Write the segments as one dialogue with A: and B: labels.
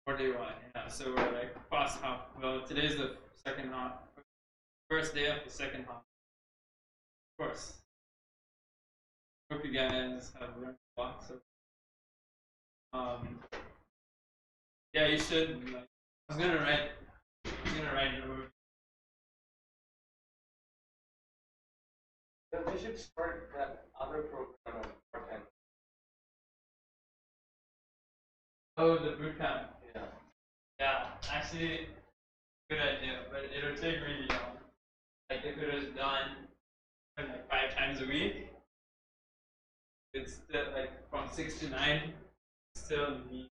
A: For day one, yeah. So we're like past half. Well, today's the second half. First day of the second half. Of course. Hope you guys have learned a lot. So, yeah, you should. Like, I was gonna write it over.
B: Yeah, we should start that other program on part-time.
A: Oh, the bootcamp.
B: Yeah.
A: Yeah, actually, good idea, but it'll take really long. Like if it was done like 5 times a week, it's still like from 6 to 9, still need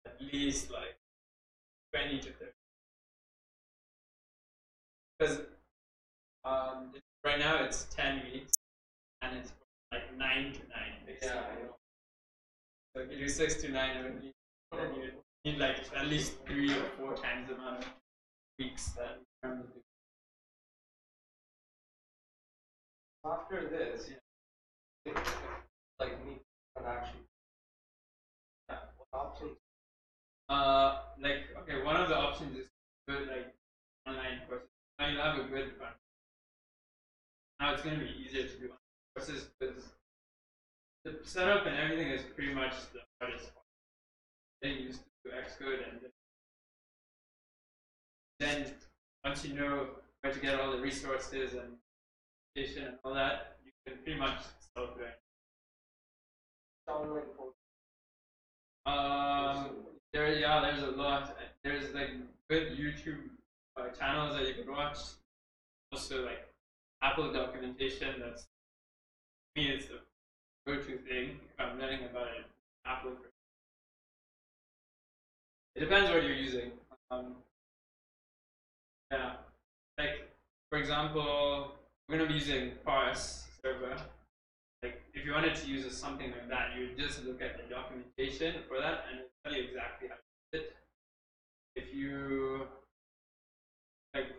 A: at least like 20 to 30. Because right now it's 10 weeks and it's like 9 to 9. Basically.
B: Yeah, I know.
A: So if you do 6 to 9, then you need like at least 3 or 4 times the amount of weeks that you normally do.
B: After this, like me, but actually, yeah, what options?
A: Like okay, one of the options is good like online courses. Now you'll have a good fun. Now it's going to be easier to do courses because the setup and everything is pretty much the hardest part. Getting used to Xcode and then once you know where to get all the resources and and all that, you can pretty much self-learn.
B: Online courses.
A: There's a lot. There's like good YouTube channels that you can watch. Also like Apple documentation. That's to me it's the go-to thing if I'm learning about it. Apple. It depends what you're using. Yeah, like for example, we're gonna be using Parse server. Like if you wanted to use something like that, you would just look at the documentation for that and it'll tell you exactly how to use it. If you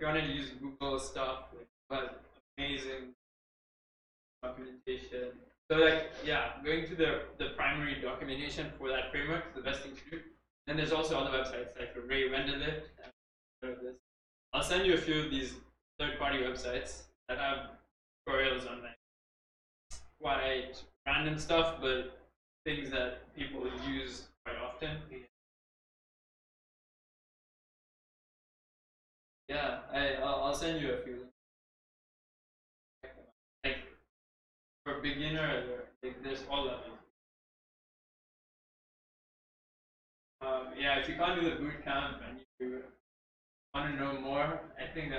A: wanted to use Google stuff, like but amazing documentation. So like yeah, going to the primary documentation for that framework is the best thing to do. Then there's also other websites like Ray Wenderlift and this. I'll send you a few of these third-party websites that have tutorials on like quite random stuff, but things that people use quite often. Yeah, I'll send you a few. Like for beginner, like there's all levels. Yeah, if you can't do the boot camp and you want to know more, I think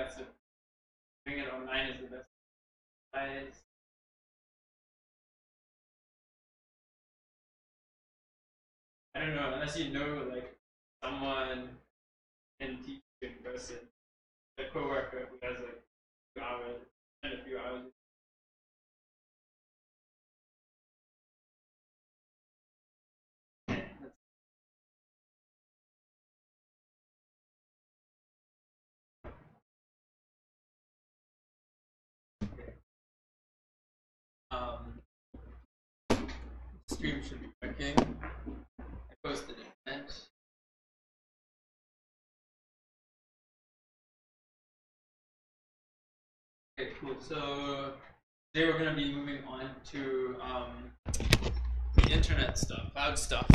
A: doing it online is the best. I don't know, unless you know like someone can teach you in person, a coworker who has like 2 hours and a few hours. Stream should be working. I posted an event. Okay, cool. So today we're going to be moving on to the internet stuff, cloud stuff,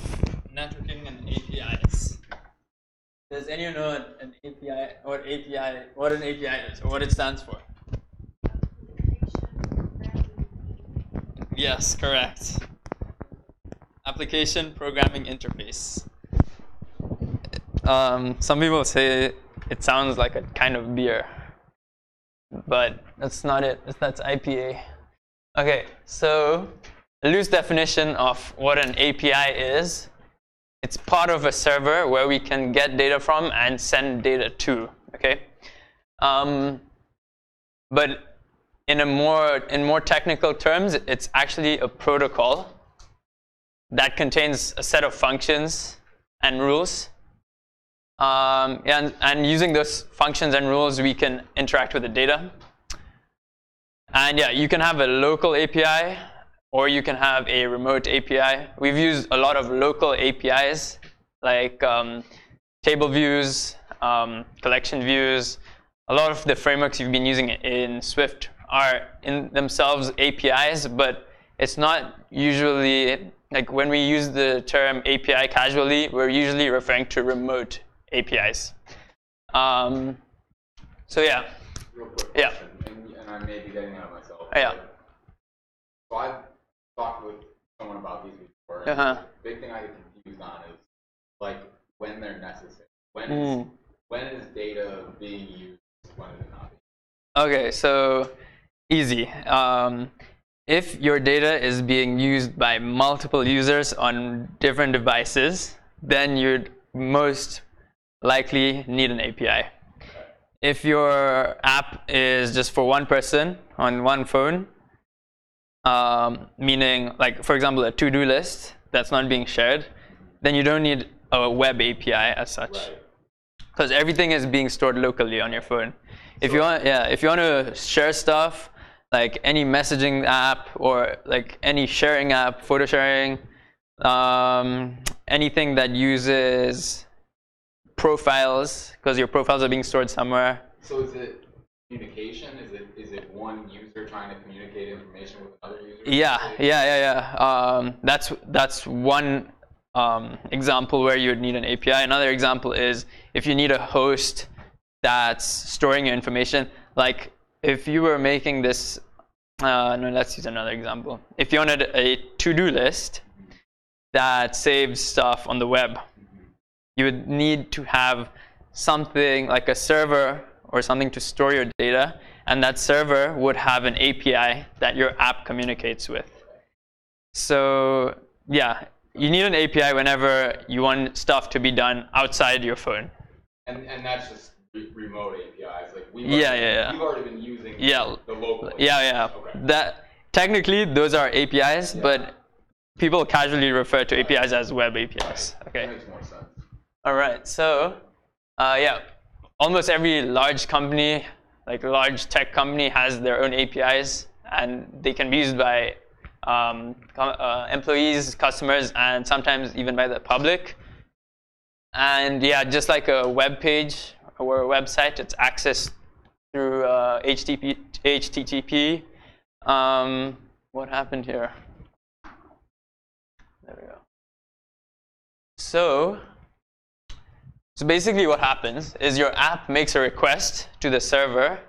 A: networking and APIs. Does anyone know an API, what an API is, or what it stands for? Yes, correct. Application Programming Interface. Some people say it sounds like a kind of beer, but that's not it. That's IPA. Okay, so a loose definition of what an API is. It's part of a server where we can get data from and send data to. Okay, but in more technical terms, it's actually a protocol that contains a set of functions and rules. And using those functions and rules, we can interact with the data. And yeah, you can have a local API, or you can have a remote API. We've used a lot of local APIs
C: like table views, collection views. A lot of the frameworks you've been using in Swift are in themselves APIs, but it's not usually, like when we use the term API casually, we're usually referring to remote APIs. So yeah.
B: Real quick
C: Yeah.
B: question, and I may be getting out of myself.
C: Yeah.
B: So I've talked with someone about these before, and the big thing I get confused on is like when they're necessary. When is data being used? When is it not being used?
C: Okay, so easy. If your data is being used by multiple users on different devices, then you'd most likely need an API. If your app is just for one person on one phone, meaning like, for example, a to-do list that's not being shared, then you don't need a web API as such, because everything is being stored locally on your phone. If you want to share stuff, like any messaging app or like any sharing app, photo sharing, anything that uses profiles, because your profiles are being stored somewhere.
B: So is it communication? Is it one user trying to communicate information with another user?
C: Yeah. That's one example where you would need an API. Another example is if you need a host that's storing your information. Like if you were making this, no, let's use another example. If you wanted a to-do list that saves stuff on the web, you would need to have something like a server or something to store your data, and that server would have an API that your app communicates with. So yeah, you need an API whenever you want stuff to be done outside your phone.
B: And that's just remote APIs. Like we've already been using the local APIs. Okay.
C: That technically those are APIs, but people casually refer to APIs as web APIs. Okay.
B: That makes more sense.
C: All right. So almost every large company, like large tech company, has their own APIs, and they can be used by employees, customers, and sometimes even by the public. And yeah, just like a web page or a website, it's accessed through HTTP. What happened here? There we go. So basically what happens is your app makes a request to the server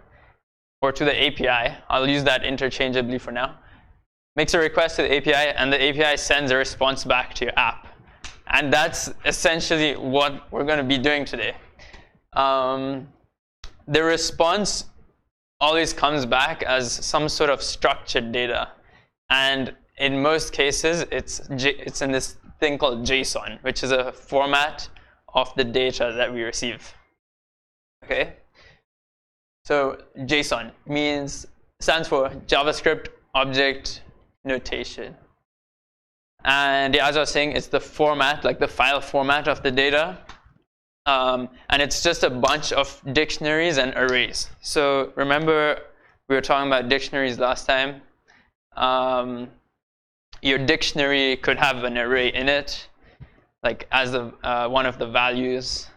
C: or to the API. I'll use that interchangeably for now. Makes a request to the API, and the API sends a response back to your app. And that's essentially what we're going to be doing today. The response always comes back as some sort of structured data. And in most cases, it's in this thing called JSON, which is a format of the data that we receive. Okay? So JSON stands for JavaScript Object Notation. And as I was saying, it's the format, like the file format of the data. And it's just a bunch of dictionaries and arrays. So remember, we were talking about dictionaries last time. Your dictionary could have an array in it, like as one of the values.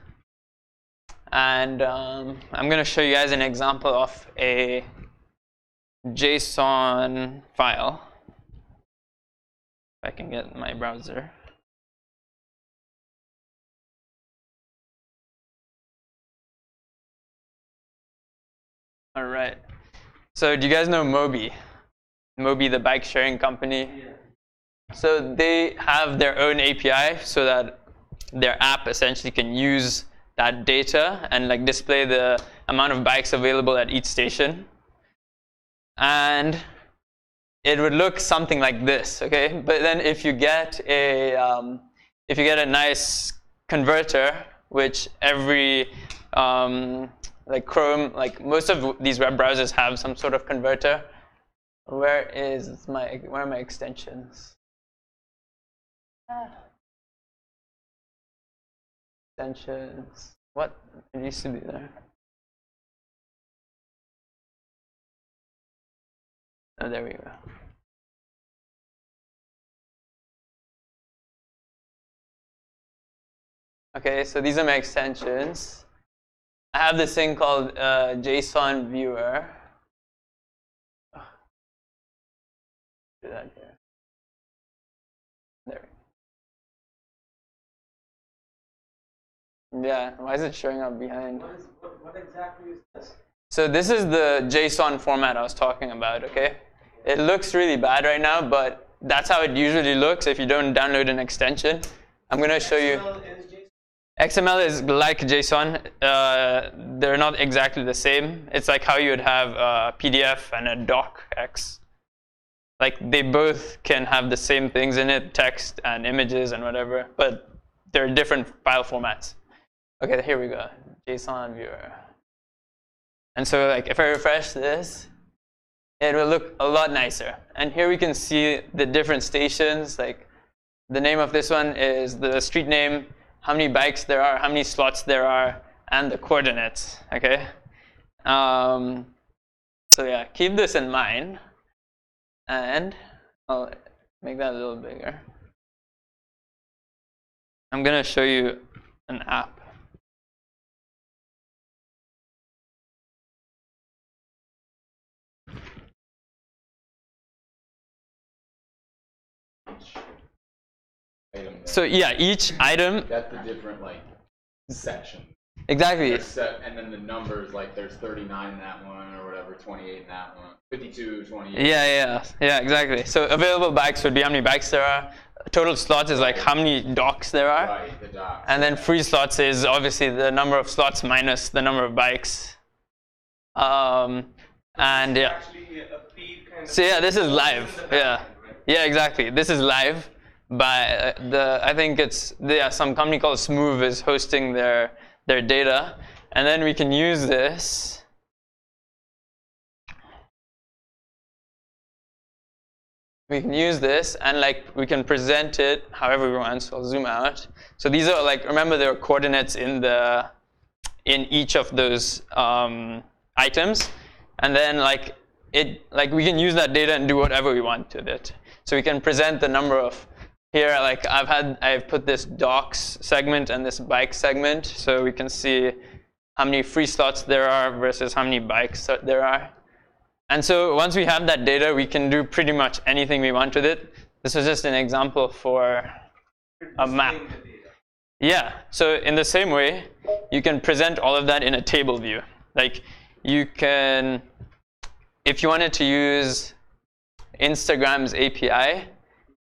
C: And I'm going to show you guys an example of a JSON file. If I can get my browser. All right. So do you guys know Mobi? Mobi, the bike sharing company?
A: Yeah.
C: So they have their own API so that their app essentially can use that data and like display the amount of bikes available at each station. And it would look something like this, okay? But then if you get a nice converter, which every like Chrome, like most of these web browsers have some sort of converter. Where are my extensions? Extensions. What? It used to be there. Oh, there we go. Okay, so these are my extensions. I have this thing called JSON viewer. Do that here. There. Yeah, why is it showing up behind?
D: What exactly is this?
C: So this is the JSON format I was talking about, okay? It looks really bad right now, but that's how it usually looks if you don't download an extension. I'm going to show you. XML is like JSON. They're not exactly the same. It's like how you would have a PDF and a docx. Like they both can have the same things in it, text and images and whatever, but they're different file formats. Okay, here we go, JSON viewer. And so like if I refresh this, it will look a lot nicer. And here we can see the different stations. Like the name of this one is the street name, how many bikes there are, how many slots there are, and the coordinates, okay? So yeah, keep this in mind. And I'll make that a little bigger. I'm going to show you an app. So yeah, each item.
B: That's the different like section.
C: Exactly.
B: And then the numbers, like there's 39 in that one or whatever, 28 in that one, 52, 28.
C: Yeah, exactly. So available bikes would be how many bikes there are. Total slots is like how many docks there are.
B: Right, the docks.
C: And then free slots is obviously the number of slots minus the number of bikes. And yeah.
D: Actually a feed kind of.
C: So yeah, this is live. Yeah. Yeah, exactly. This is live. By I think it's some company called Smooth is hosting their data, and then we can use this. We can use this and like we can present it however we want. So I'll zoom out. So these are like, remember there are coordinates in each of those items, and then like we can use that data and do whatever we want with it. So we can present the number of. Here, like I've put this docks segment and this bike segment, so we can see how many free slots there are versus how many bikes there are. And so once we have that data, we can do pretty much anything we want with it. This was just an example for a map. Yeah, so in the same way, you can present all of that in a table view. Like you can, if you wanted to use Instagram's API,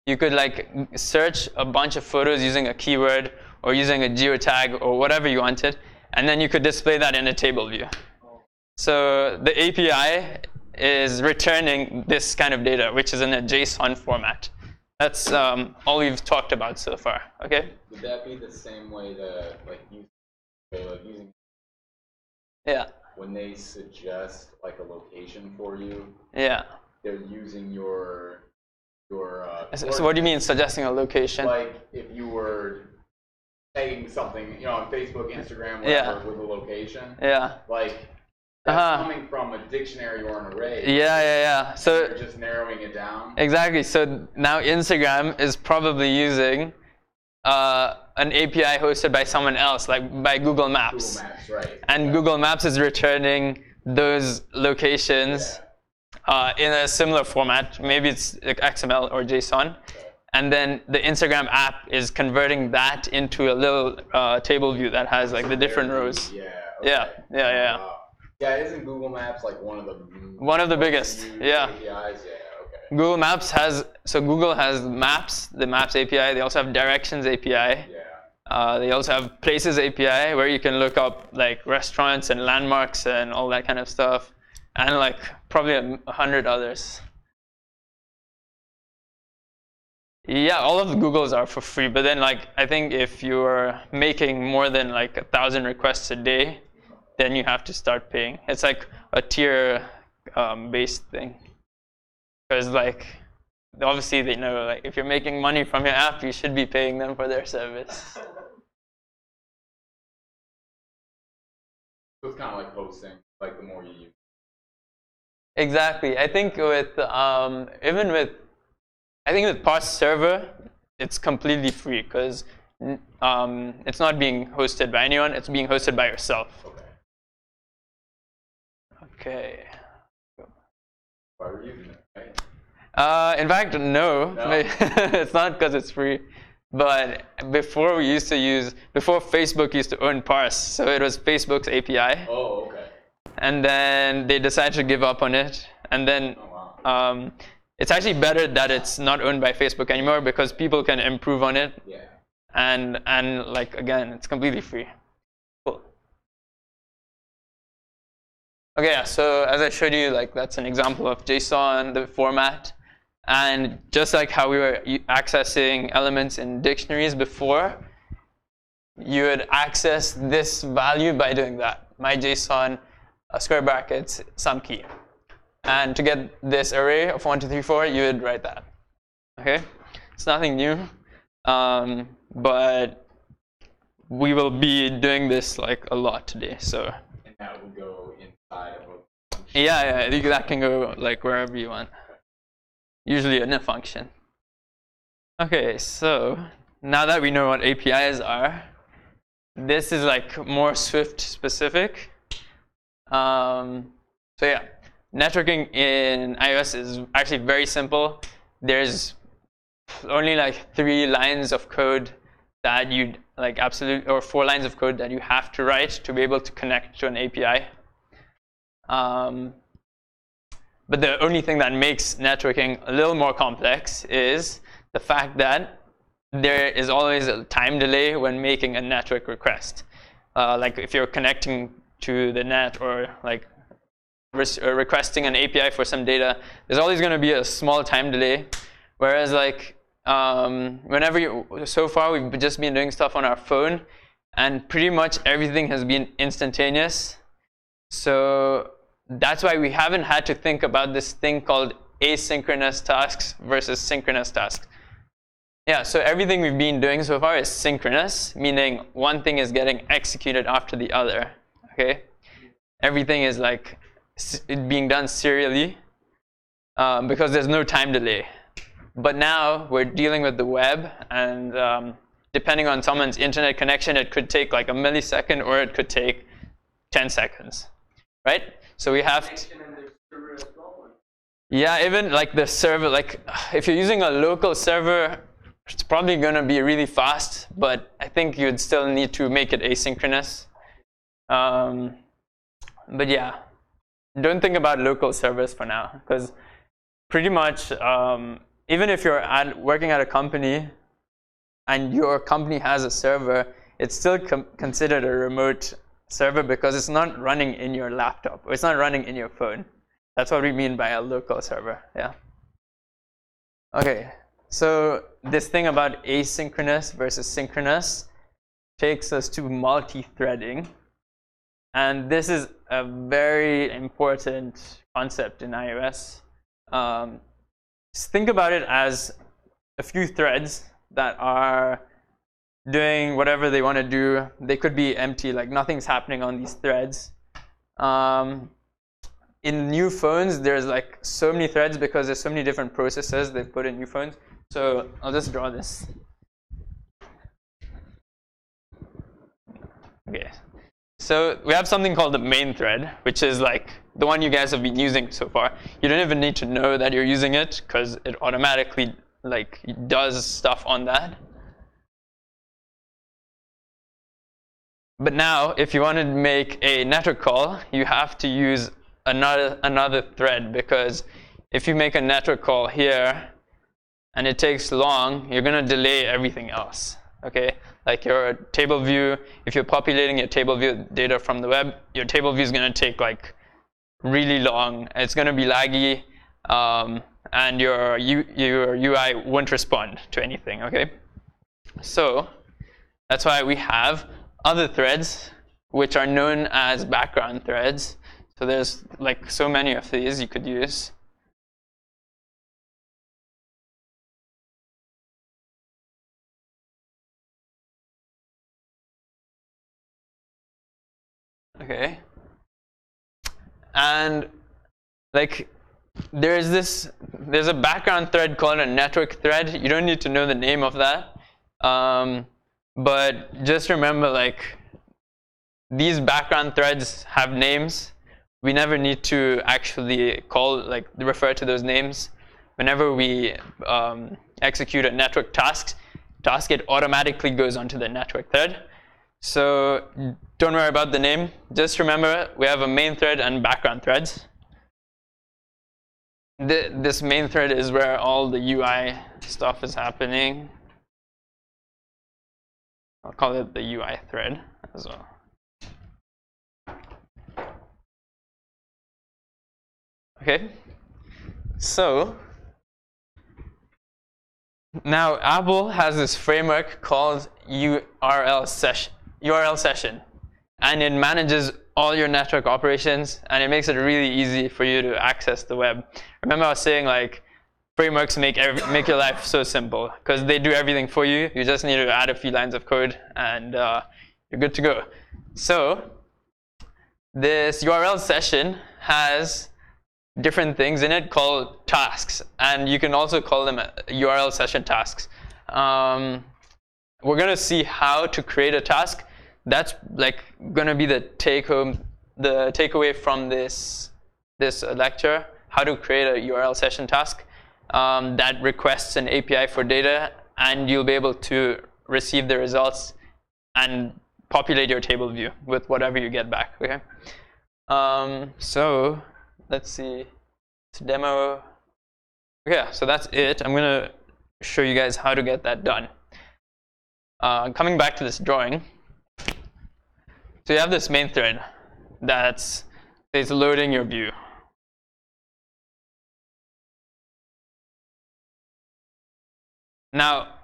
C: you could like search a bunch of photos using a keyword or using a geotag or whatever you wanted, and then you could display that in a table view. So the API is returning this kind of data, which is in a JSON format. That's all we've talked about so far. Okay.
B: Would that be the same way to using?
C: Yeah.
B: When they suggest like a location for you.
C: Yeah.
B: They're using your.
C: So what do you mean suggesting a location?
B: Like if you were tagging something, on Facebook, Instagram, whatever, with a location.
C: Yeah.
B: Like that's coming from a dictionary or an array.
C: Yeah. So
B: you're just narrowing it down.
C: Exactly. So now Instagram is probably using an API hosted by someone else, like by Google Maps.
B: Google Maps, right.
C: And Google Maps is returning those locations.
B: Yeah.
C: In a similar format, maybe it's like XML or JSON, and then the Instagram app is converting that into a little table view that has like the different rows.
B: Yeah. Okay.
C: Yeah.
B: Yeah, isn't Google Maps like one of the
C: biggest? Yeah.
B: APIs? Yeah. Okay.
C: Google Maps Google has Maps, the Maps API. They also have Directions API.
B: Yeah.
C: They also have Places API where you can look up like restaurants and landmarks and all that kind of stuff. And like probably 100 others. Yeah, all of the Googles are for free, but then like I think if you're making more than like 1,000 requests a day, then you have to start paying. It's like a tier based thing. Because like obviously they know like if you're making money from your app, you should be paying them for their service.
B: So it's kind of like hosting, like the more you use.
C: Exactly. I think with with Parse Server, it's completely free because it's not being hosted by anyone. It's being hosted by yourself. Okay.
B: Why were you using it? Right?
C: In fact, no. It's not because it's free. But before Facebook used to own Parse, so it was Facebook's API.
B: Oh, okay.
C: And then they decided to give up on it. And then it's actually better that it's not owned by Facebook anymore because people can improve on it.
B: Yeah.
C: And like again, it's completely free. Cool. Okay, yeah, so as I showed you, like that's an example of JSON, the format. And just like how we were accessing elements in dictionaries before, you would access this value by doing that. My JSON, square brackets, some key. And to get this array of 1, 2, 3, 4, you would write that. Okay? It's nothing new. But we will be doing this like a lot today. So.
B: And that would go inside of a function.
C: Yeah, that can go like wherever you want. Usually in a function. Okay, so now that we know what APIs are, this is like more Swift specific. So yeah, networking in iOS is actually very simple. There's only like 3 lines of code that you like or 4 lines of code that you have to write to be able to connect to an API. But the only thing that makes networking a little more complex is the fact that there is always a time delay when making a network request. Like if you're connecting to the net or like requesting an API for some data, there's always going to be a small time delay. Whereas like so far we've just been doing stuff on our phone, and pretty much everything has been instantaneous. So that's why we haven't had to think about this thing called asynchronous tasks versus synchronous tasks. Yeah, so everything we've been doing so far is synchronous, meaning one thing is getting executed after the other. Okay, everything is like being done serially because there's no time delay. But now we're dealing with the web, and depending on someone's internet connection, it could take like a millisecond or it could take 10 seconds, right? So we have yeah, even like the server, like if you're using a local server, it's probably going to be really fast, but I think you'd still need to make it asynchronous. But yeah, don't think about local servers for now, because pretty much even if you're working at a company and your company has a server, it's still considered a remote server because it's not running in your laptop, or it's not running in your phone. That's what we mean by a local server. Yeah. Okay, so this thing about asynchronous versus synchronous takes us to multi-threading, and this is a very important concept in iOS. Just think about it as a few threads that are doing whatever they want to do. They could be empty, like nothing's happening on these threads. In new phones, there's like so many threads because there's so many different processes they've put in new phones. So I'll just draw this. Okay. So we have something called the main thread, which is like the one you guys have been using so far. You don't even need to know that you're using it because it automatically like does stuff on that. But now, if you want to make a network call, you have to use another thread, because if you make a network call here and it takes long, you're going to delay everything else. Okay, like your table view, if you're populating your table view data from the web, your table view is going to take like really long. It's going to be laggy, and your UI won't respond to anything. Okay, so that's why we have other threads, which are known as background threads. So there's like so many of these you could use. Okay. And like there's a background thread called a network thread. You don't need to know the name of that. But just remember, like, these background threads have names. We never need to actually refer to those names. Whenever we execute a network task, it automatically goes onto the network thread. So don't worry about the name. Just remember, we have a main thread and background threads. This main thread is where all the UI stuff is happening. I'll call it the UI thread as well. Okay, so now Apple has this framework called URL session, and it manages all your network operations, and it makes it really easy for you to access the web. Remember I was saying, like, frameworks make your life so simple because they do everything for you. You just need to add a few lines of code and you're good to go. So this URL session has different things in it called tasks, and you can also call them URL session tasks. We're gonna see how to create a task. That's like gonna be the takeaway from this lecture. How to create a URL session task that requests an API for data, and you'll be able to receive the results and populate your table view with whatever you get back. Okay. So let's see. It's demo. Okay, so that's it. I'm gonna show you guys how to get that done. Coming back to this drawing. So you have this main thread that's loading your view. Now,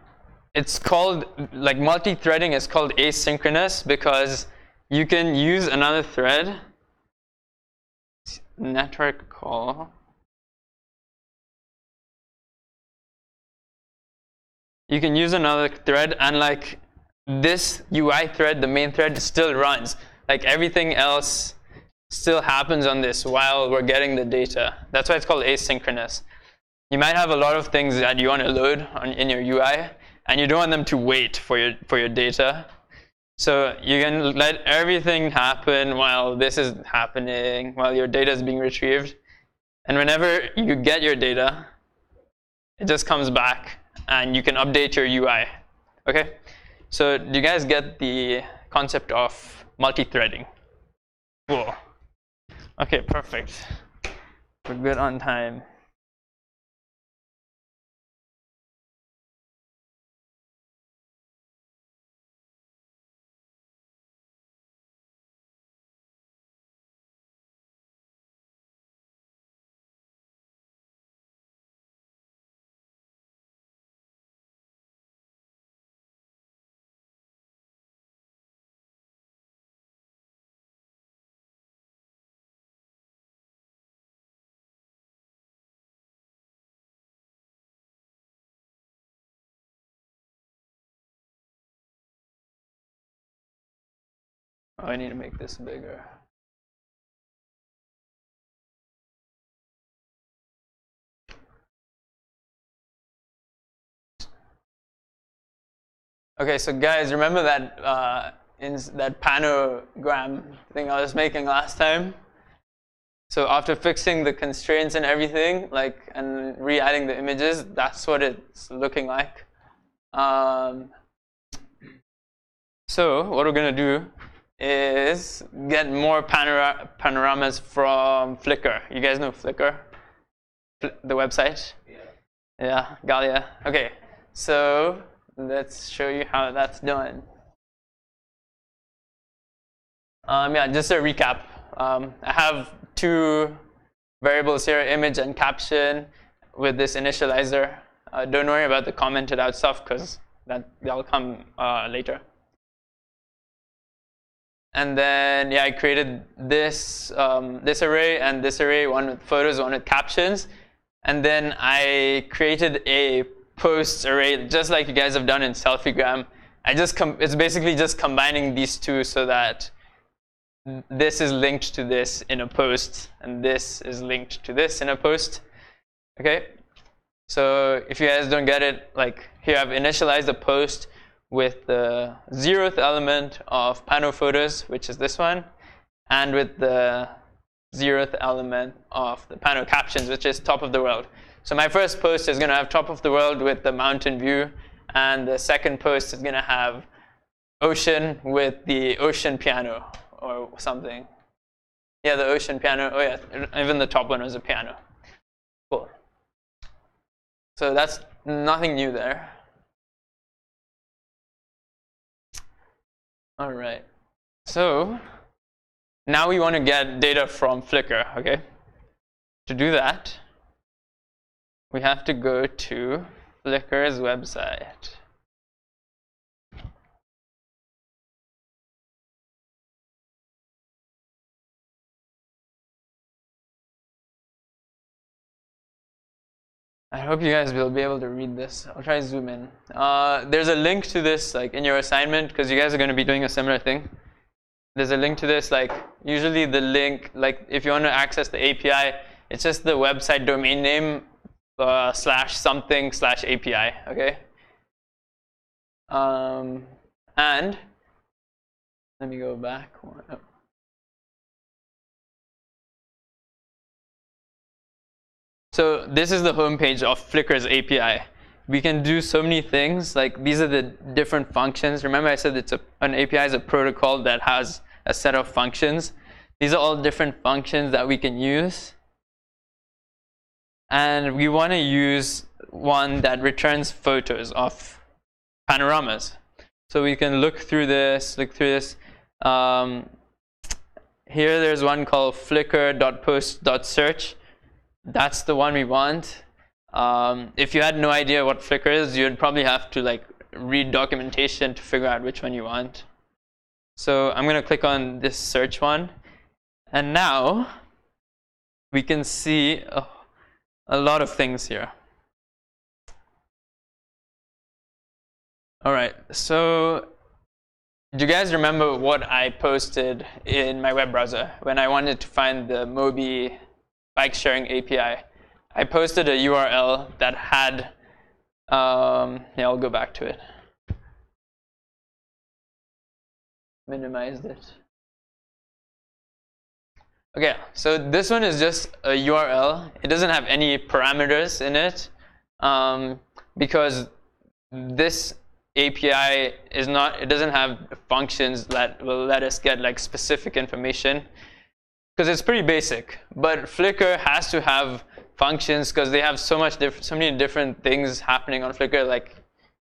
C: it's called, like, multi-threading is called asynchronous because you can use another thread, network call. You can use another thread, and like this UI thread, the main thread, still runs. Like everything else still happens on this while we're getting the data. That's why it's called asynchronous. You might have a lot of things that you want to load in your UI, and you don't want them to wait for your data. So you can let everything happen while this is happening, while your data is being retrieved. And whenever you get your data, it just comes back, and you can update your UI. Okay? So do you guys get the concept of multi-threading? Cool. Okay, perfect. We're good on time. Oh, I need to make this bigger. Okay, so guys, remember that that panogram thing I was making last time? So after fixing the constraints and everything, and re-adding the images, that's what it's looking like. So what we're gonna do is get more panoramas from Flickr. You guys know Flickr? The website? Yeah, Galia. Okay, so let's show you how that's done. Yeah, just a recap. I have two variables here, image and caption, with this initializer. Don't worry about the commented out stuff because that'll come later. And then, yeah, I created this array and this array, one with photos, one with captions. And then I created a posts array, just like you guys have done in SelfieGram. It's basically just combining these two so that this is linked to this in a post, and this is linked to this in a post. Okay? So if you guys don't get it, like here I've initialized a post with the 0th element of Pano photos, which is this one, and with the 0th element of the Pano captions, which is top of the world. So my first post is going to have top of the world with the mountain view, and the second post is going to have ocean with the ocean piano or something. Yeah, the ocean piano. Oh yeah, even the top one was a piano. Cool. So that's nothing new there. All right. So now we want to get data from Flickr, okay? To do that, we have to go to Flickr's website. I hope you guys will be able to read this. I'll try to zoom in. There's a link to this like in your assignment because you guys are going to be doing a similar thing. There's a link to this. Like usually the link, like if you want to access the API, it's just the website domain name /something/API. Okay. And let me go back. Oh. So this is the homepage of Flickr's API. We can do so many things. Like these are the different functions. Remember I said it's an API is a protocol that has a set of functions. These are all different functions that we can use. And we want to use one that returns photos of panoramas. So we can look through this, Here there's one called flickr.post.search. That's the one we want. If you had no idea what Flickr is, you'd probably have to like read documentation to figure out which one you want. So I'm going to click on this search one. And now we can see a lot of things here. All right, so do you guys remember what I posted in my web browser when I wanted to find the Mobi bike sharing API? I posted a URL that had, yeah, I'll go back to it. Minimized it. Okay, so this one is just a URL. It doesn't have any parameters in it because this API is not, it doesn't have functions that will let us get like specific information because it's pretty basic. But Flickr has to have functions because they have so many different things happening on Flickr. Like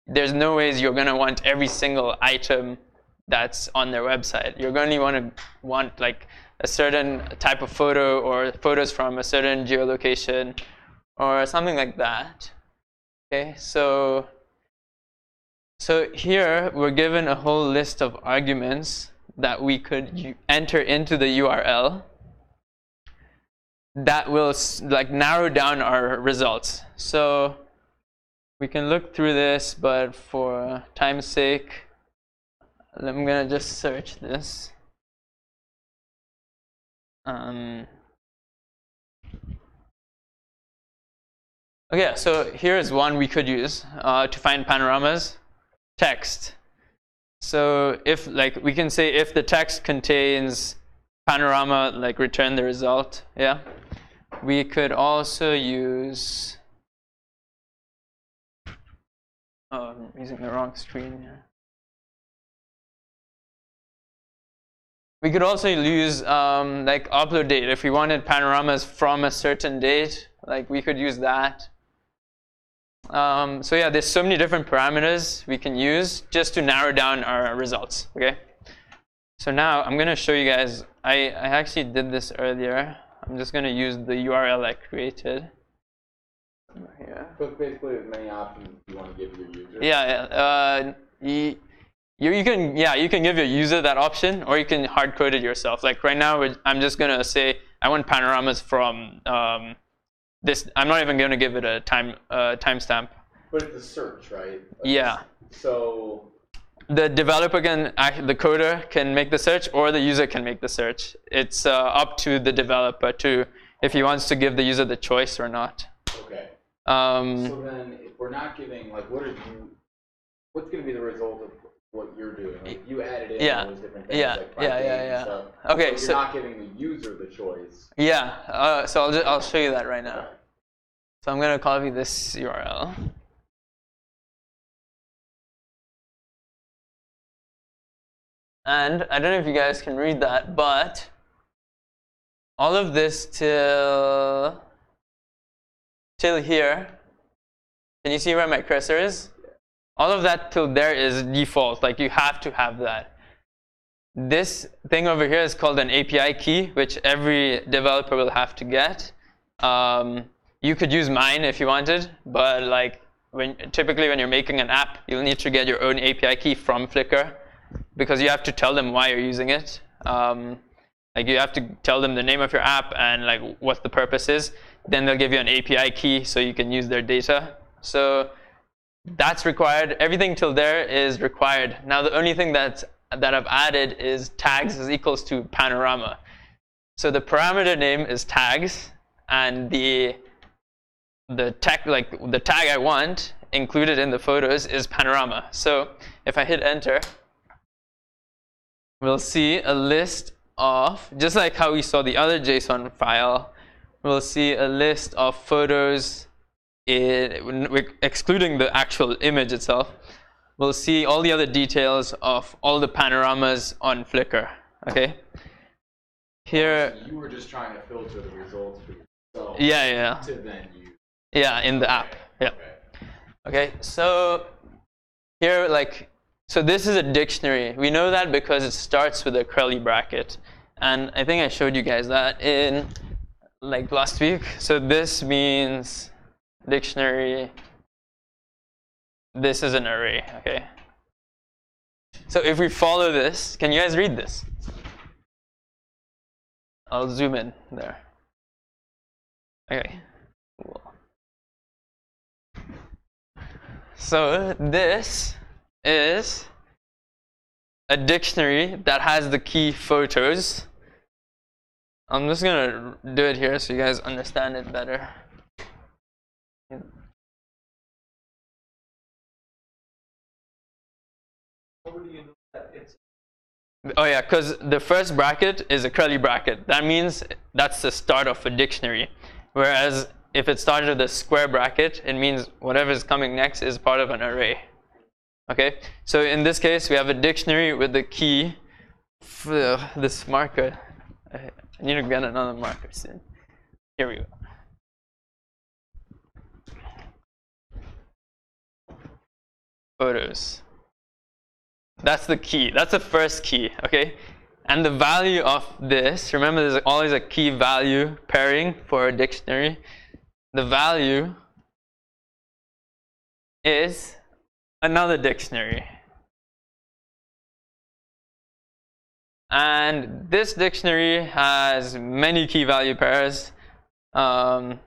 C: there's no ways you're going to want every single item that's on their website. You're going to want like a certain type of photo or photos from a certain geolocation or something like that. Okay, so here we're given a whole list of arguments that we could enter into the URL that will like narrow down our results. So we can look through this, but for time's sake, I'm gonna just search this. Okay, so here's one we could use to find panoramas. Text. So if like we can say if the text contains panorama, like return the result. Yeah. We could also use. Oh, I'm using the wrong screen here. We could also use like upload date. If we wanted panoramas from a certain date, like we could use that. So yeah, there's so many different parameters we can use just to narrow down our results. Okay. So now I'm going to show you guys. I actually did this earlier. I'm just going to use the URL I created. Here.
B: So it's basically as many options you want to give your user.
C: Yeah. You can give your user that option, or you can hard code it yourself. Like right now, I'm just going to say I want panoramas from this. I'm not even going to give it a timestamp.
B: But it's a search, right? Like
C: yeah.
B: So
C: the developer the coder can make the search, or the user can make the search. It's up to the developer if he wants to give the user the choice or not.
B: Okay. So then, if we're not giving, like, what are you? what's going to be the result of what you're doing? Like, you added in those different things, like and stuff.
C: Okay,
B: so you're not giving the user the choice.
C: Yeah. So I'll show you that right now. So I'm going to copy this URL. And I don't know if you guys can read that, but all of this till here, can you see where my cursor is? All of that till there is default, like you have to have that. This thing over here is called an API key, which every developer will have to get. You could use mine if you wanted, but like typically when you're making an app, you'll need to get your own API key from Flickr, because you have to tell them why you're using it. Like you have to tell them the name of your app and like what the purpose is. Then they'll give you an API key so you can use their data. So that's required. Everything till there is required. Now the only thing that I've added is tags is equals to panorama. So the parameter name is tags, and the tag I want included in the photos is panorama. So if I hit enter, we'll see a list of, just like how we saw the other JSON file, we'll see a list of photos excluding the actual image itself. We'll see all the other details of all the panoramas on Flickr. Okay. Here.
B: So you were just trying to filter the results for yourself.
C: Yeah.
B: To then use.
C: Yeah, in the app. Yeah. Okay. So here, so this is a dictionary. We know that because it starts with a curly bracket, and I think I showed you guys that in last week. So this means dictionary. This is an array, okay? So if we follow this, can you guys read this? I'll zoom in there. Okay, cool. So this is a dictionary that has the key photos. I'm just gonna do it here so you guys understand it better.
D: How do you know that it's?
C: Oh yeah, because the first bracket is a curly bracket. That means that's the start of a dictionary. Whereas if it started with a square bracket, it means whatever is coming next is part of an array. Okay, so in this case, we have a dictionary with the key. This marker, I need to get another marker soon. Here we go. Photos. That's the key. That's the first key, okay? And the value of this, remember there's always a key value pairing for a dictionary. The value is another dictionary. And this dictionary has many key value pairs. The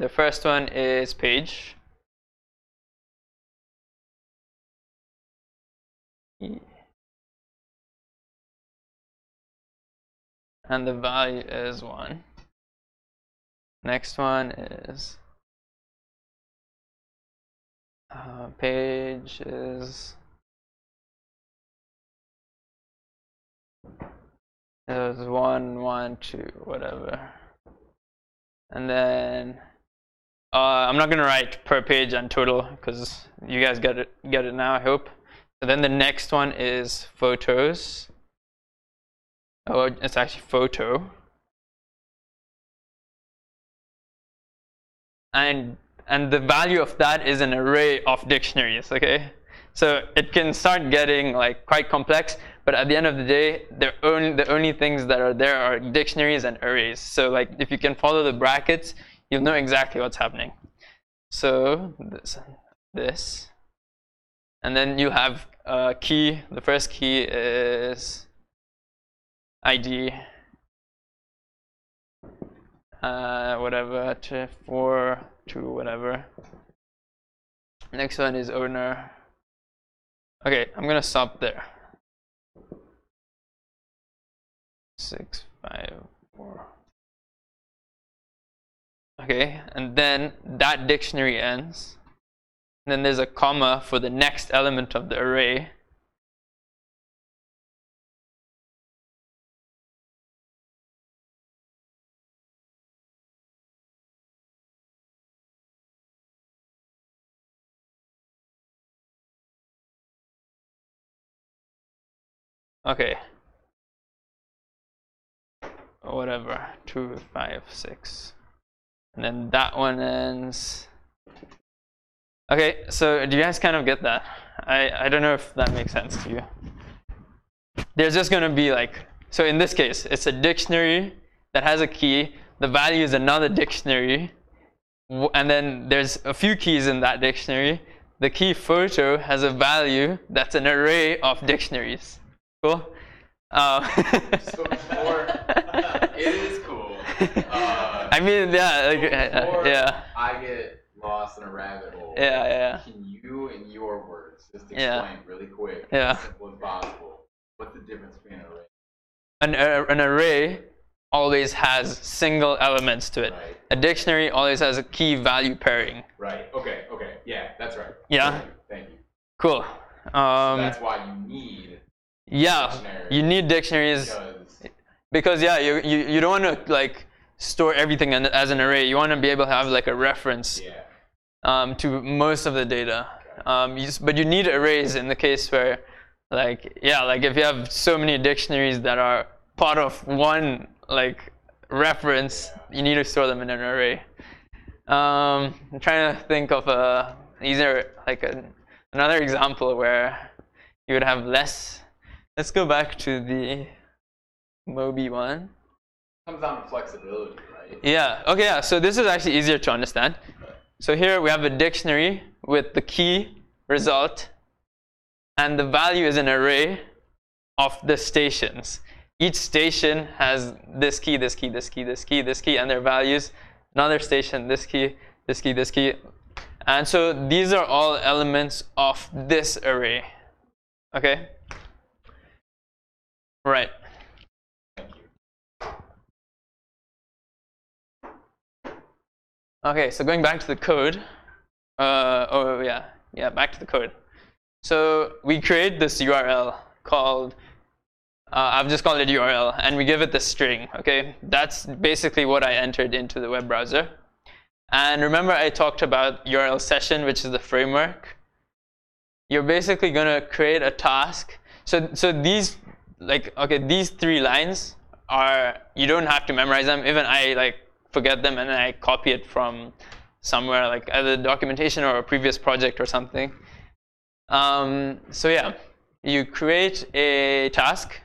C: first one is page. And the value is 1. Next one is page is 1, 1, 2, whatever. And then I'm not gonna write per page and total because you guys get it now, I hope. So then the next one is photos. Oh, it's actually photo. And the value of that is an array of dictionaries, okay? So it can start getting quite complex, but at the end of the day, the only things that are there are dictionaries and arrays. So if you can follow the brackets, you'll know exactly what's happening. So this. And then you have a key. The first key is ID, whatever, 4 to whatever. Next one is owner. Okay, I'm gonna stop there. 6, 5, 4. Okay, and then that dictionary ends. then there's a comma for the next element of the array. Okay. Whatever, 2, 5, 6. And then that one ends. Okay, so do you guys kind of get that? I don't know if that makes sense to you. There's just going to be like, so in this case, it's a dictionary that has a key. The value is another dictionary. And then there's a few keys in that dictionary. The key photo has a value that's an array of dictionaries. Cool?
B: So before, it is cool.
C: I mean, yeah, like, yeah.
B: I get lost in a rabbit hole.
C: Yeah.
B: Can you, in your words, just explain really quick,
C: as
B: simple as possible, what's the difference between an array?
C: An array always has single elements to it.
B: Right.
C: A dictionary always has a key value pairing.
B: Right. Okay. Yeah, that's right.
C: Yeah.
B: Thank you.
C: Cool.
B: So that's why you need.
C: You need dictionaries because you don't want to like store everything as an array. You want to be able to have like a reference to most of the data. But you need arrays in the case where like if you have so many dictionaries that are part of one like reference, you need to store them in an array. I'm trying to think of another example where you would have less. Let's go back to the Moby one.
B: Comes down to flexibility, right?
C: Yeah. Okay. Yeah. So this is actually easier to understand. So here we have a dictionary with the key result, and the value is an array of the stations. Each station has this key, this key, this key, this key, this key, and their values. Another station, this key, this key, this key. And so these are all elements of this array. Okay? Right.
B: Thank you.
C: Okay, so going back to the code. Back to the code. So we create this URL called, I've just called it URL, and we give it the string, okay? That's basically what I entered into the web browser. And remember I talked about URL session, which is the framework. You're basically going to create a task. So these, these 3 lines are, you don't have to memorize them. Even I forget them and then I copy it from somewhere, like either documentation or a previous project or something. You create a task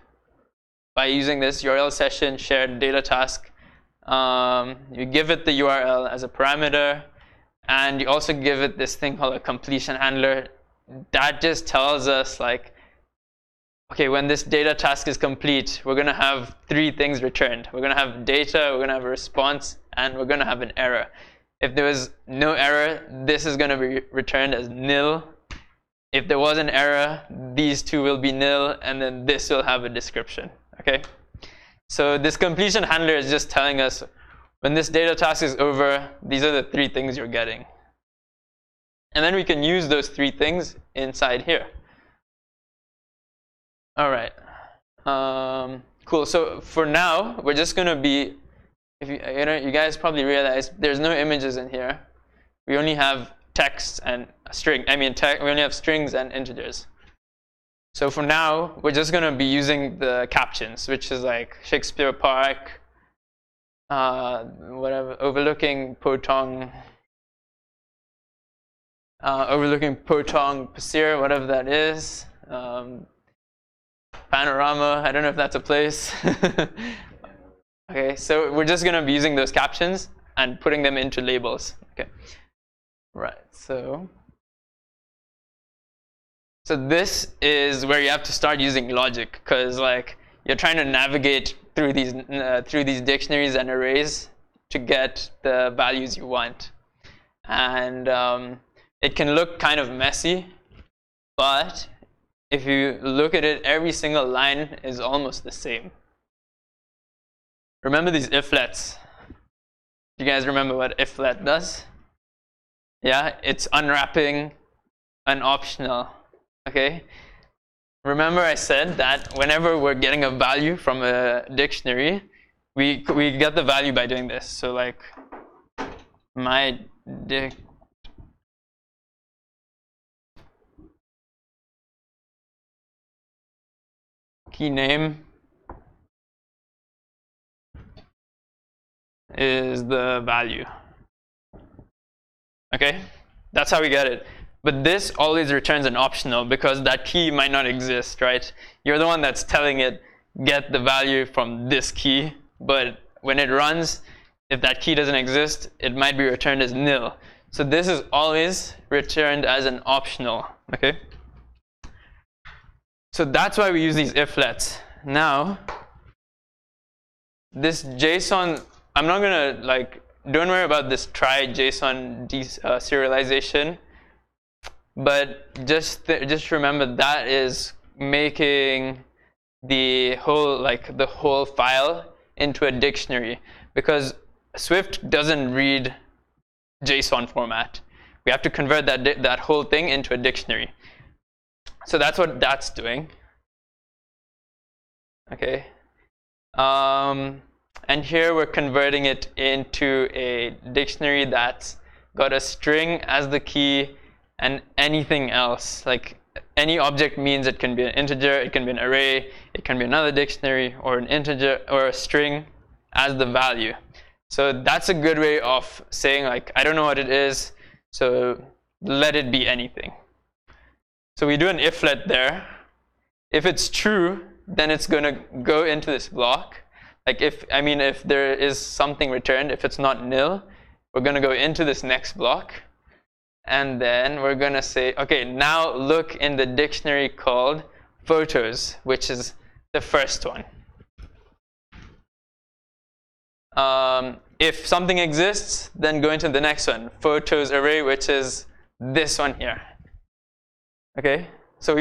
C: by using this URL session shared data task. You give it the URL as a parameter, and you also give it this thing called a completion handler. That just tells us okay, when this data task is complete, we're going to have 3 things returned. We're going to have data, we're going to have a response, and we're going to have an error. If there was no error, this is going to be returned as nil. If there was an error, these 2 will be nil, and then this will have a description. Okay? So this completion handler is just telling us when this data task is over, these are the 3 things you're getting. And then we can use those 3 things inside here. All right. Cool. So for now, we're just going to be, you guys probably realize there's no images in here. We only have text and string. We only have strings and integers. So for now, we're just going to be using the captions, which is like Shakespeare Park, overlooking Potong Pasir, whatever that is. Panorama, I don't know if that's a place. Okay, so we're just going to be using those captions and putting them into labels. Okay, right, so this is where you have to start using logic, because you're trying to navigate through these dictionaries and arrays to get the values you want. And it can look kind of messy, but if you look at it, every single line is almost the same. Remember these iflets? You guys remember what iflet does? Yeah, it's unwrapping an optional. Okay. Remember I said that whenever we're getting a value from a dictionary, we get the value by doing this. So like my key name is the value. Okay, that's how we get it. But this always returns an optional because that key might not exist, right? You're the one that's telling it, get the value from this key, but when it runs, if that key doesn't exist, it might be returned as nil. So this is always returned as an optional, okay? So that's why we use these iflets. Now, this JSON, I'm not gonna don't worry about this try JSON serialization, but just remember that is making the whole file into a dictionary, because Swift doesn't read JSON format. We have to convert that whole thing into a dictionary. So that's what that's doing. Okay. And here we're converting it into a dictionary that's got a string as the key and anything else. Like any object means it can be an integer, it can be an array, it can be another dictionary, or an integer or a string as the value. So that's a good way of saying I don't know what it is, so let it be anything. So we do an iflet there. If it's true, then it's going to go into this block. If there is something returned, if it's not nil, we're going to go into this next block. And then we're going to say, okay, now look in the dictionary called photos, which is the first one. If something exists, then go into the next one, photos array, which is this one here. Okay, so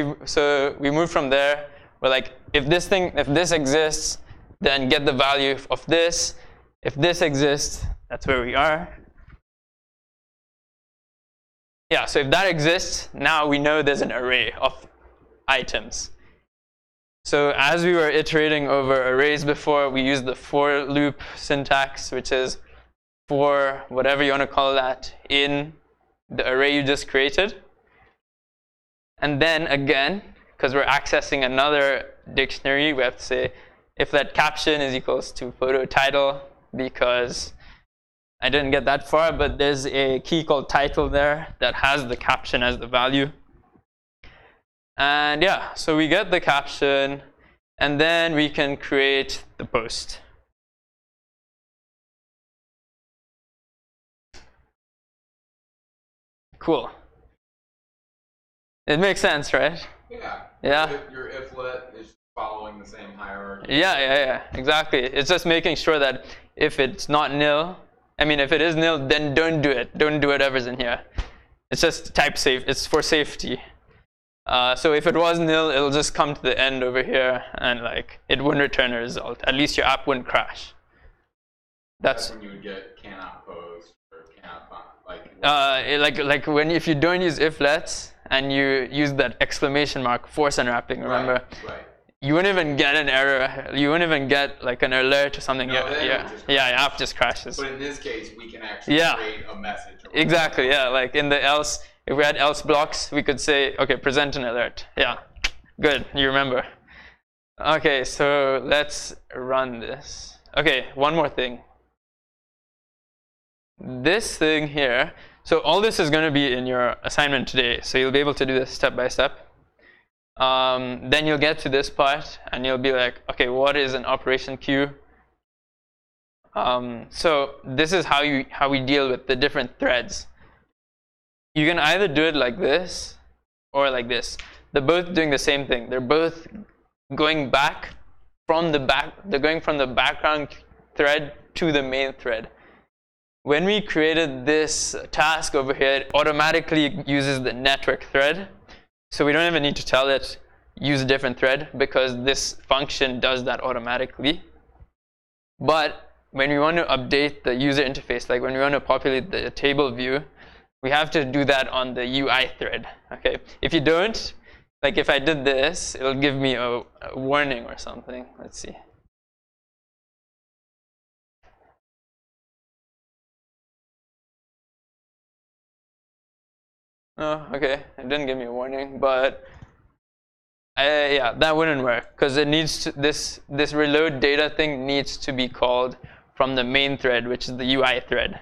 C: we move from there. We're like, if this exists, then get the value of this. If this exists, that's where we are. Yeah, so if that exists, now we know there's an array of items. So as we were iterating over arrays before, we used the for loop syntax, which is for whatever you want to call that in the array you just created. And then again, because we're accessing another dictionary, we have to say if that caption is equals to photo title, because I didn't get that far, but there's a key called title there that has the caption as the value. And yeah, so we get the caption, and then we can create the post. Cool. It makes sense, right?
B: Yeah.
C: Yeah.
B: Your iflet is following the same hierarchy.
C: Yeah, exactly. It's just making sure that if it's not nil, if it is nil, then don't do it. Don't do whatever's in here. It's just type safe. It's for safety. So if it was nil, it'll just come to the end over here, and it wouldn't return a result. At least your app wouldn't crash. That's
B: when you would get cannot post or cannot find.
C: If you don't use iflets and you use that exclamation mark force unwrapping, remember?
B: Right.
C: You wouldn't even get an error. You wouldn't even get an alert or something.
B: No,
C: your app just crashes.
B: But in this case, we can actually create a message.
C: Exactly. Yeah. In the else, if we had else blocks, we could say, okay, present an alert. Yeah. Good. You remember. Okay. So let's run this. Okay. One more thing. This thing here. So all this is going to be in your assignment today. So you'll be able to do this step by step. Then you'll get to this part and you'll be like, okay, what is an operation queue? So this is how we deal with the different threads. You can either do it like this or like this. They're both doing the same thing. They're both going back from the they're going from the background thread to the main thread. When we created this task over here, it automatically uses the network thread. So we don't even need to tell it use a different thread, because this function does that automatically. But when we want to update the user interface, when we want to populate the table view, we have to do that on the UI thread. Okay. If you don't, like if I did this, it'll give me a warning or something. Let's see. Oh, okay. It didn't give me a warning, but yeah, that wouldn't work because it needs to, this reload data thing needs to be called from the main thread, which is the UI thread.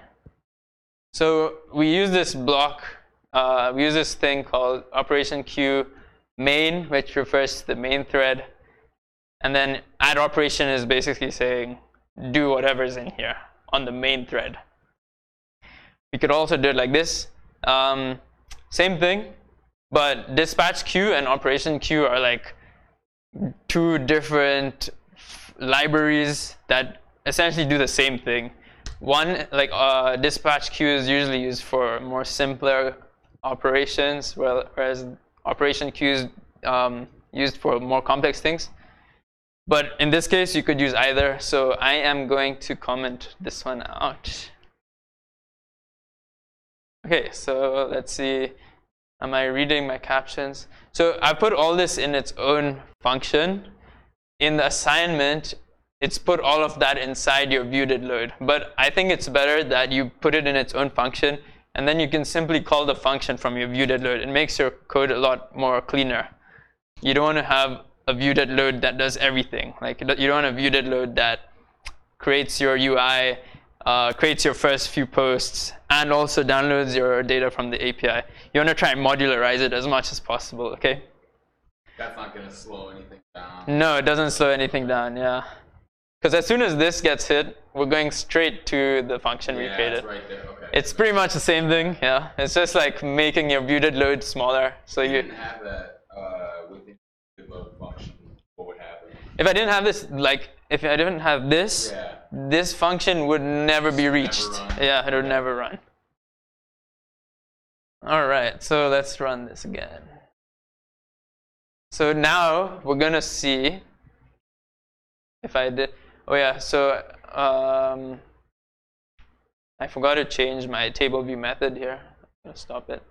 C: So we use this block. We use this thing called operation queue main, which refers to the main thread, and then add operation is basically saying do whatever's in here on the main thread. We could also do it like this. Same thing, but dispatch queue and operation queue are like two different libraries that essentially do the same thing. One, like dispatch queue is usually used for more simpler operations, whereas operation queue is used for more complex things. But in this case, you could use either. So I am going to comment this one out. Okay, so let's see. Am I reading my captions? So I put all this in its own function. In the assignment, it's put all of that inside your view.did_load. But I think it's better that you put it in its own function, and then you can simply call the function from your view.did_load. It makes your code a lot more cleaner. You don't want to have a view.did_load that does everything. Like you don't want a view.did_load that creates your UI, creates your first few posts, and also downloads your data from the API. You want to try and modularize it as much as possible, okay?
B: That's not going to slow anything down.
C: No, it doesn't slow anything down, yeah. Because as soon as this gets hit, we're going straight to the function we created.
B: It's right there. Okay.
C: It's pretty much the same thing, yeah. It's just like making your view.did_load smaller. So
B: you didn't have that within the load function, what would happen?
C: If I didn't have this, like, if I didn't have this, this function would never be reached. Yeah, it would never run. All right, so let's run this again. So now we're going to see if I did. Oh, yeah, so I forgot to change my table view method here. I'm going to stop it.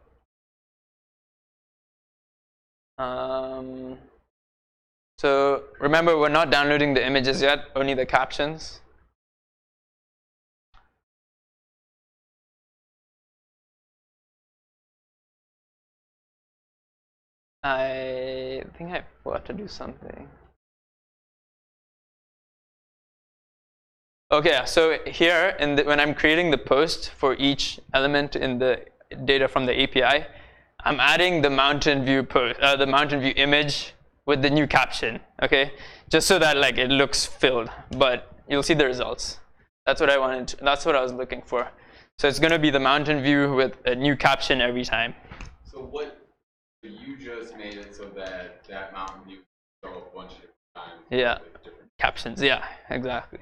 C: So remember, we're not downloading the images yet, only the captions. I think I forgot to do something. Okay, so here, when I'm creating the post for each element in the data from the API, I'm adding the mountain view the mountain view image with the new caption, okay? Just so that like it looks filled, but you'll see the results. That's what I wanted. That's what I was looking for. So it's going to be the mountain view with a new caption every time.
B: So you just made it so that that mountain view show a bunch of different times.
C: Yeah, captions. Yeah, exactly.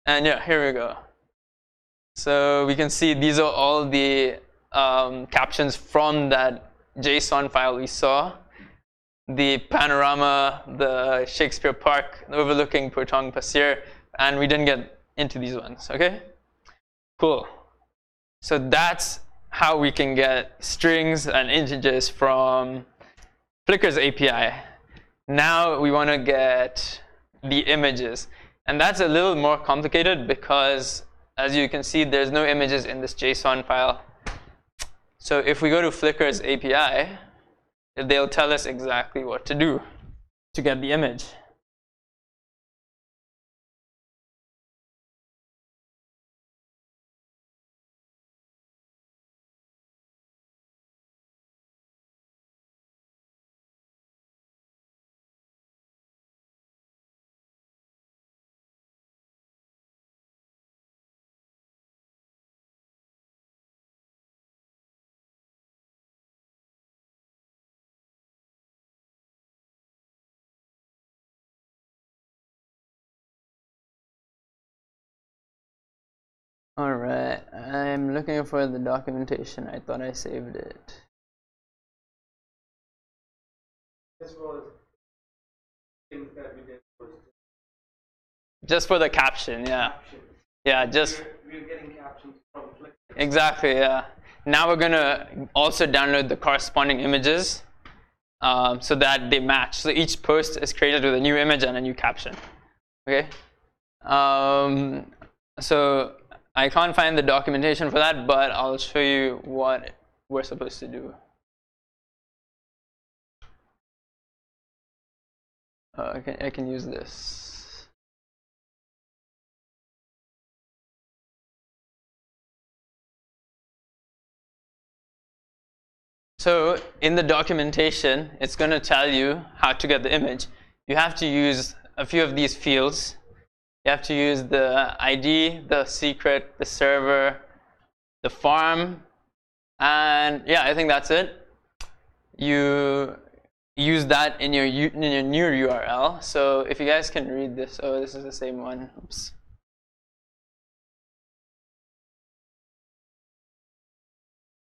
C: And yeah, here we go. So we can see these are all the captions from that JSON file we saw. The panorama, the Shakespeare Park overlooking Potong Pasir, and we didn't get into these ones, okay? Cool. So that's how we can get strings and integers from Flickr's API. Now we want to get the images. And that's a little more complicated because, as you can see, there's no images in this JSON file. So if we go to Flickr's API, they'll tell us exactly what to do to get the image. All right, I'm looking for the documentation. I thought I saved it.
D: This was things that we did was
C: just for the caption, yeah.
D: captions.
C: Yeah, just
D: we're getting captions from Flickr.
C: exactly, yeah. now we're going to also download the corresponding images so that they match. So each post is created with a new image and a new caption. Okay. So I can't find the documentation for that, but I'll show you what we're supposed to do. I can use this. So in the documentation, it's going to tell you how to get the image. You have to use a few of these fields. You have to use the ID, the secret, the server, the farm, and yeah, I think that's it. You use that in your new URL. So if you guys can read this, oh, this is the same one. Oops.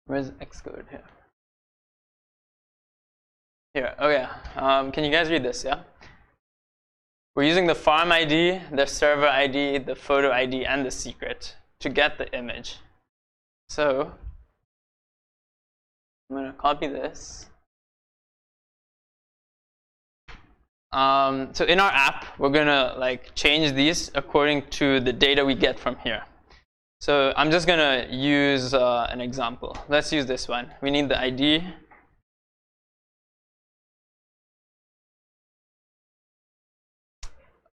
C: Where's Xcode here? Here. Oh yeah. Can you guys read this? Yeah. We're using the farm ID, the server ID, the photo ID, and the secret to get the image. So I'm going to copy this. So in our app, we're going to change these according to the data we get from here. So I'm just going to use an example. Let's use this one. We need the ID.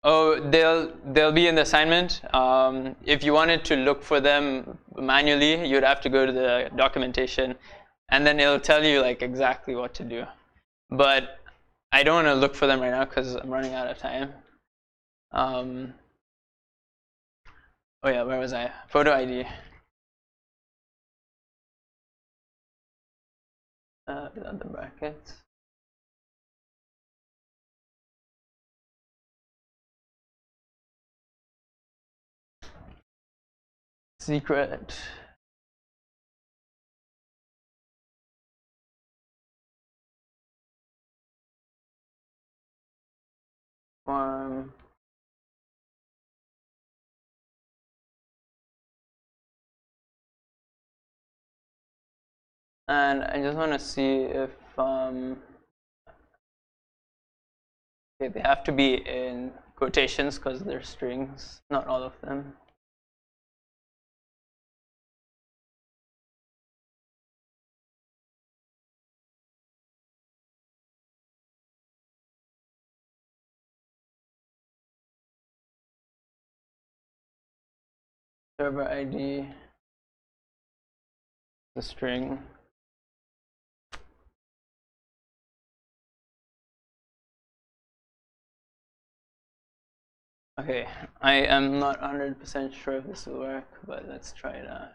C: Oh, they'll be in the assignment. If you wanted to look for them manually, you'd have to go to the documentation, and then it'll tell you exactly what to do. But I don't want to look for them right now because I'm running out of time. Oh yeah, where was I? Photo ID. Without the brackets. Secret. Farm. And I just want to see if okay, they have to be in quotations because they're strings, not all of them. Server ID, the string. Okay, I am not 100% sure if this will work, but let's try it out.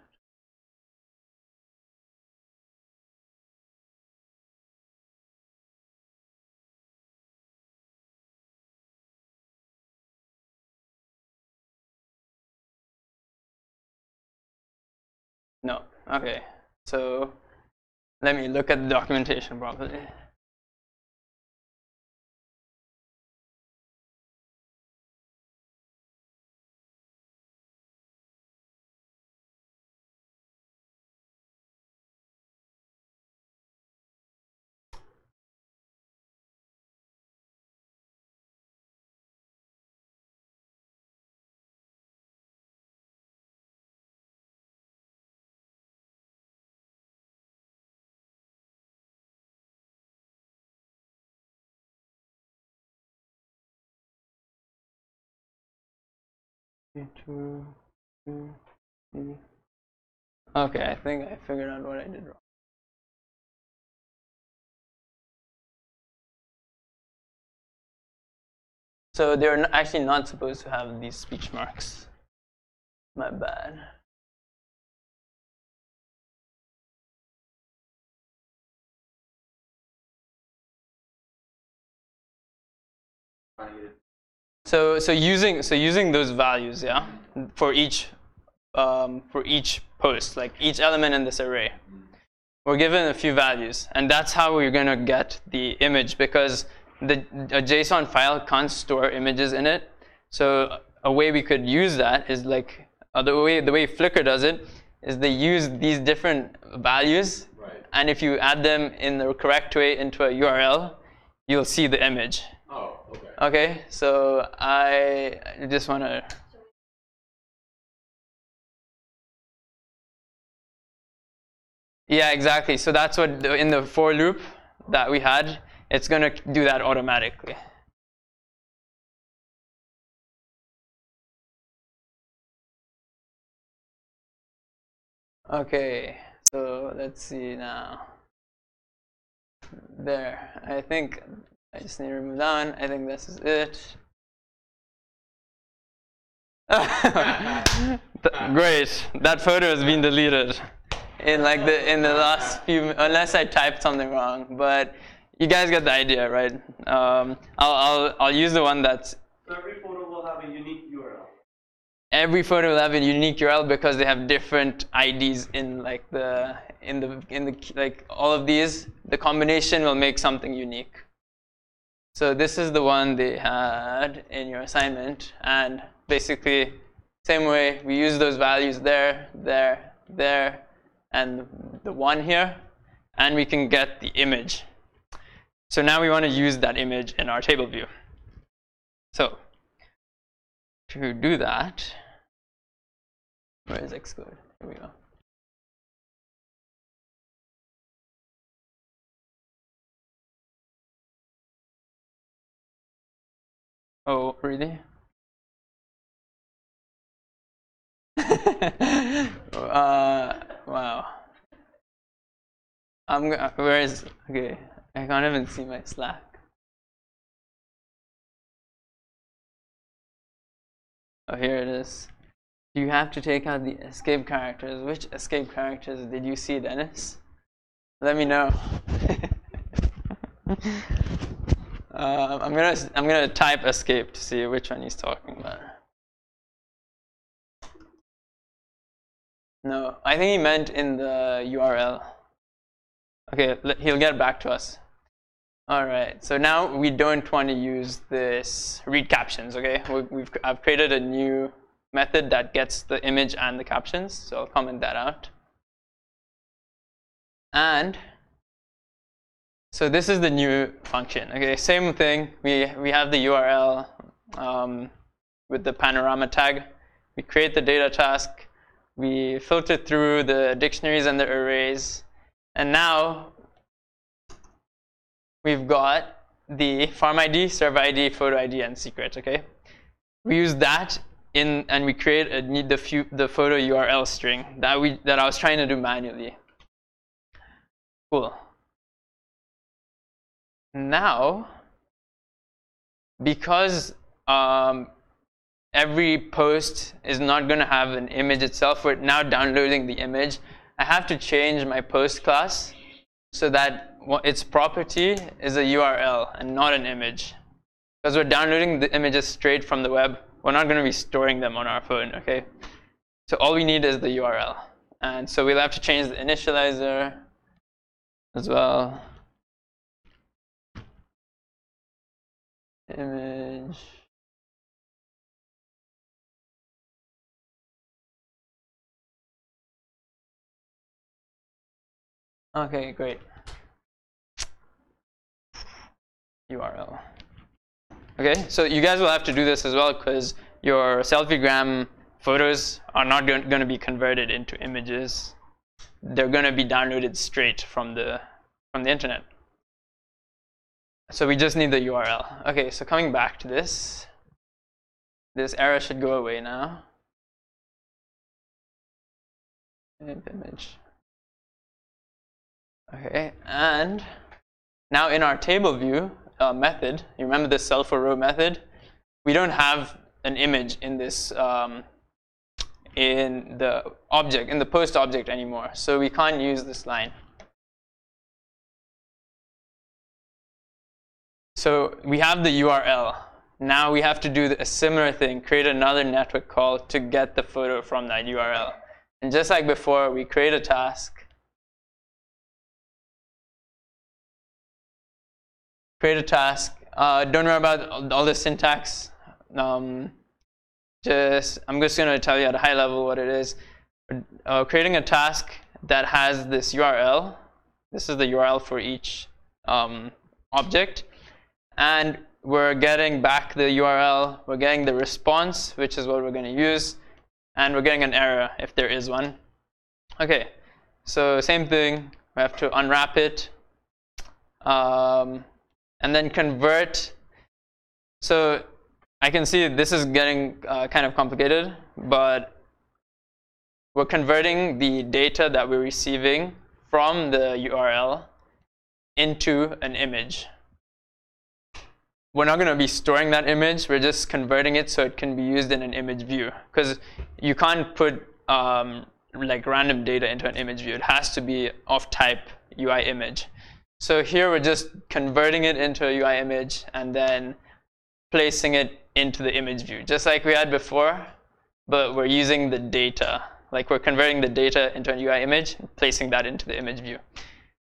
C: No, okay, so let me look at the documentation properly. Okay, I think I figured out what I did wrong. So they're actually not supposed to have these speech marks. My bad. So using those values, yeah, for each post, like each element in this array, we're given a few values, and that's how we're going to get the image, because a JSON file can't store images in it. So a way we could use that is the way Flickr does it. is they use these different values,
B: Right.
C: and if you add them in the correct way into a URL, you'll see the image.
B: Oh, okay.
C: Okay, so I just want to. Yeah, exactly. So that's what in the for loop that we had, it's going to do that automatically. Okay, so let's see now. There, I think I just need to remove that one. I think this is it. Great, that photo has been deleted in like the last few, unless I typed something wrong. But you guys get the idea, right? I'll use the one that's.
D: So every photo will have a unique URL.
C: Every photo will have a unique URL because they have different IDs in like like all of these. The combination will make something unique. So this is the one they had in your assignment, and basically same way we use those values there, and the one here, and we can get the image. So now we want to use that image in our table view. So to do that, where is exclude? Here we go. Oh, really? Wow. Where is, okay, I can't even see my Slack. Oh, here it is. You have to take out the escape characters. Which escape characters did you see, Dennis? Let me know. I'm gonna type escape to see which one he's talking about. No, I think he meant in the URL. Okay, he'll get back to us. All right, so now we don't want to use this read captions. Okay, I've created a new method that gets the image and the captions. So I'll comment that out. And so this is the new function. Okay, same thing. We have the URL with the panorama tag. We create the data task. We filter through the dictionaries and the arrays. And now we've got the farm ID, server ID, photo ID, and secret. Okay, we use that in, and we create the photo URL string that I was trying to do manually. Cool. Now, because every post is not going to have an image itself, we're now downloading the image. I have to change my post class so that its property is a URL and not an image. Because we're downloading the images straight from the web, we're not going to be storing them on our phone, okay? So all we need is the URL. And so we'll have to change the initializer as well. Image. Okay, great. URL. Okay, so you guys will have to do this as well because your selfiegram photos are not going to be converted into images. They're going to be downloaded straight from the internet. So we just need the URL. Okay, so coming back to this error should go away now. Image. Okay, and now in our table view method, you remember the cell for row method? We don't have an image in this in the post object anymore, so we can't use this line. So we have the URL. Now we have to do a similar thing, create another network call to get the photo from that URL. And just like before, we create a task. Create a task. Don't worry about all the syntax. I'm just going to tell you at a high level what it is. creating a task that has this URL. This is the URL for each object. And we're getting back the URL. We're getting the response, which is what we're going to use. And we're getting an error if there is one. OK, so same thing. We have to unwrap it. And then convert. So I can see this is getting kind of complicated, but we're converting the data that we're receiving from the URL into an image. We're not going to be storing that image. We're just converting it so it can be used in an image view. Because you can't put like random data into an image view. It has to be of type UI image. So here we're just converting it into a UI image and then placing it into the image view, just like we had before, but we're using the data. Like we're converting the data into an UI image and placing that into the image view.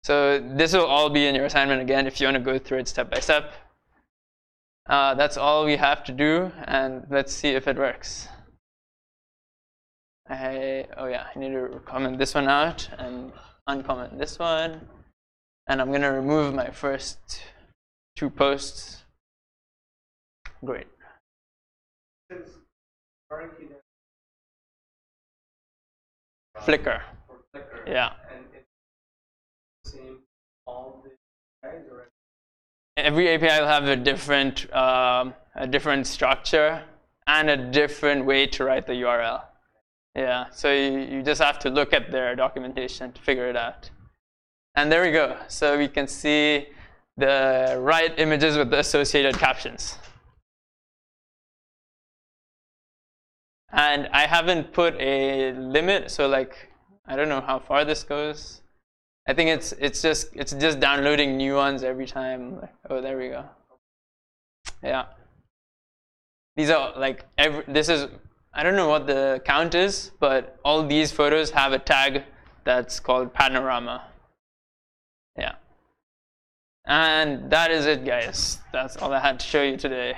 C: So this will all be in your assignment again if you want to go through it step by step. That's all we have to do, and let's see if it works. Oh yeah, I need to comment this one out and uncomment this one. And I'm going to remove my first 2 posts. Great. Flickr. Yeah.
D: And it's the same all the APIs, or
C: Every API will have a different structure and a different way to write the URL. Yeah. So you just have to look at their documentation to figure it out. And there we go. So we can see the right images with the associated captions. And I haven't put a limit, so like I don't know how far this goes. I think it's just downloading new ones every time. Oh, there we go. Yeah. These are like this is, I don't know what the count is, but all these photos have a tag that's called panorama. Yeah. And that is it, guys. That's all I had to show you today.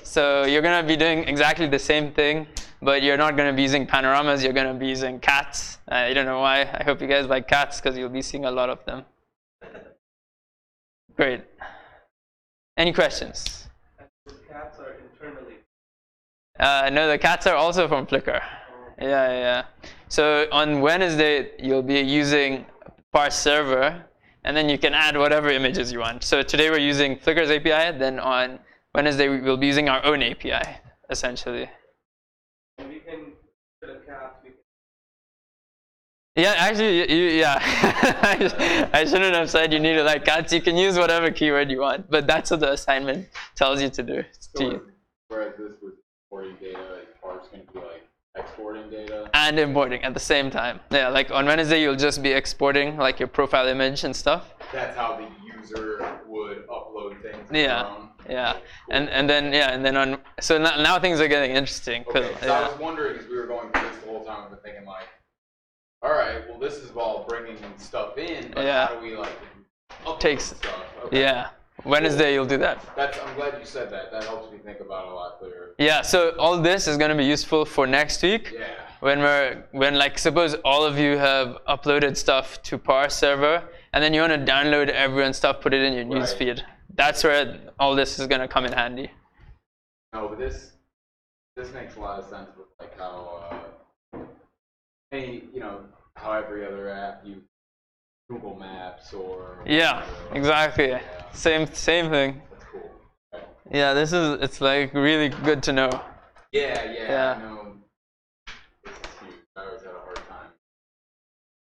C: So you're going to be doing exactly the same thing, but you're not going to be using panoramas. You're going to be using cats. I don't know why. I hope you guys like cats because you'll be seeing a lot of them. Great. Any questions?
D: the cats are internally?
C: No, the cats are also from Flickr. Yeah. So on Wednesday, you'll be using parse server, and then you can add whatever images you want. So today we're using Flickr's API, then on Wednesday we'll be using our own API, essentially.
D: And we can put a cat.
C: Yeah, actually, yeah. I shouldn't have said you need to like cats. You can use whatever keyword you want, but that's what the assignment tells you to do.
B: So whereas this was importing data, parse going to be like exporting data
C: and importing at the same time. Yeah, like on Wednesday you'll just be exporting like your profile image and stuff.
B: That's how the user would upload things.
C: Yeah. And then on, so now things are getting interesting.
B: Okay, so
C: yeah.
B: I was wondering as we were going through this the whole time, I've been thinking like, all right, well this is all bringing stuff in, but how do we like upload stuff? Okay.
C: Yeah. Wednesday you'll do that.
B: I'm glad you said that. That helps me think about it a lot clearer.
C: Yeah, so all this is going to be useful for next week.
B: Yeah.
C: When like suppose all of you have uploaded stuff to parse server, and then you want to download everyone's stuff, put it in your newsfeed. That's where all this is going to come in handy.
B: No, but this makes a lot of sense with like how how every other app you Google Maps or
C: exactly.
B: Yeah.
C: Same thing.
B: That's cool. Okay.
C: Yeah, it's like really good to know.
B: Yeah. I know. It's huge. I always had a hard time.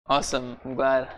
C: Awesome. I'm glad.